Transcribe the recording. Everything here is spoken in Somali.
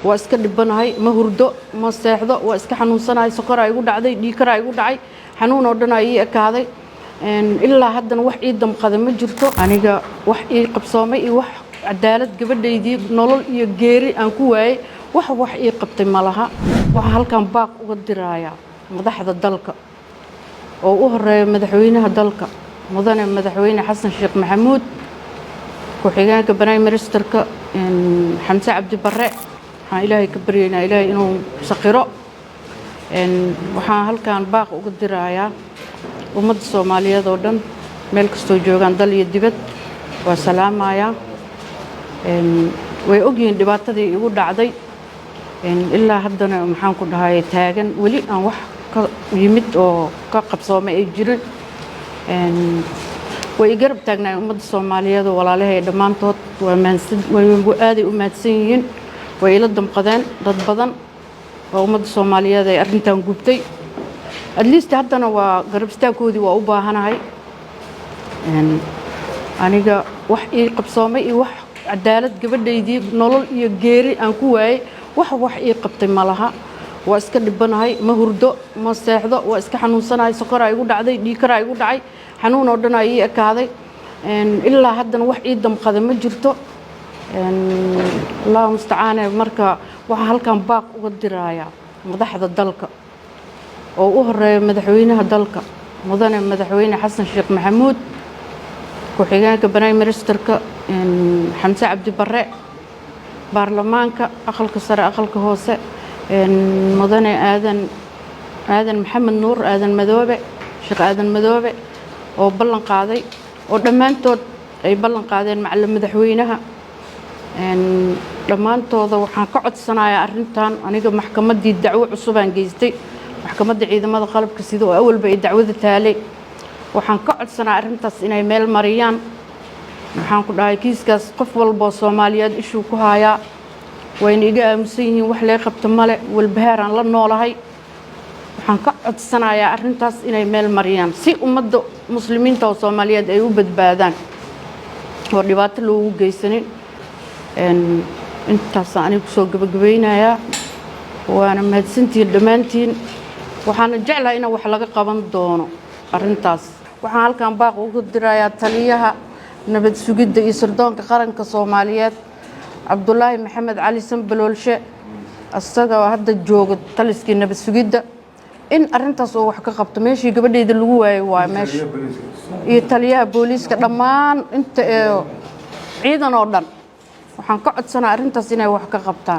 واسك دبناهي ما هردو ما سيحدو واسك حنونسناهي سكر igu dhacday dhiikar igu dhacay xanuun oo dhan ay ekaaday ilaa haddana wax ii damqaday ma jirto aniga wax ii qabsoomay iyo wax cadaalad gabadhaydii nolol iyo geeri aan ku waayay wax ii qabtay malaha waxa halkan baaq uga diraaya madaxda dalka oo u horeeyo madaxweynaha dalka mudane madaxweyne xasan sheekh maxamuud ku xigeenka prime ministerka xamse cabdi barre waxaan ilaahay ka baryaynaa ilaahay inuu saqiro waxaan halkan baaq uga diraaya ummadda Soomaaliyeed oo dhan meel kastoo joogan dal iyo dibad waa salaamaya way ogyihiin dhibaatadii igu dhacday ilaa haddana maxaan ku dhahay taagan wali aan wax ka yimid oo ka qabsoomay ay jirin way garab taagnaa ummadda Soomaaliyeed walaalahay dhamaantood way aad u mahadsan yihiin way ila damqadeen dad badan oo ummadda Soomaaliyeed ay arrintan gubtay at least haddana waa garab istaagkoodii waa u baahanahay aniga wax ii qabsoomay iyo wax cadaalad gabadhaydii nolol iyo geeri aan ku waayay wax ii qabtay malaha waa iska dhibanahay ma hurdo ma seexdo waa iska xanuunsanahay sokor igu dhacday dhiikar igu dhacay xanuun oo dhan ay ekaaday ilaa haddana wax ii damqaday ma jirto Allahu musta'aan marka waxa halkan baaq uga diraaya madaxda dalka oo u horeeyo madaxweynaha dalka mudane madaxweyne xasan sheekh maxamuud ku xigeenka prime ministerka xamse cabdi barre baarlamaanka aqalka sare aqalka hoose mudane aadan maxamed nuur aadan madoobe sheekh aadan madoobe oo ballan qaaday oo dhammaantood ay ballan qaadeen macallin madaxweynaha dhammaantooda waxaan ka codsanayaa arrintan aniga maxkamaddii dacwo cusub aan geystay maxkamadda ciidamada qalabka sida oo awalba ay dacwada taalay waxaan ka codsanayaa arrintaas inay meel mariyaan waxaan ku dhahay kiiskaas qof walba oo Soomaaliyeed ishu ku haya wayna iga aamusan yihiin wax leey qabto male walbahaar aan la noolahay waxaan ka codsanayaa arrintaas inay meel mariyaan si ummadda muslimiinta oo Soomaaliyeed ay u badbaadaan oo dhibaato loogu geysanin intaas aan ku soo gabagabaynayaa waana mahadsantiin dhamaantiin waxaan jeclahay in wax laga qaban doono arrintaas waxaan halkan baaq ugu dirayaa taliyaha nabad sugidda iyo sirdoonka qaranka Soomaaliyeed Cabdullaahi Maxamed Cali Sanbaloolshe asaga hadda jooga taliskii nabad sugidda in arrintaas oo wax ka qabto meeshii gabadheeda lagu waayay waa meesha iyo taliyaha booliiska dhammaan inta ciidan oo dhan waxaan ka codsanaa arrintaas inay wax ka qabtaan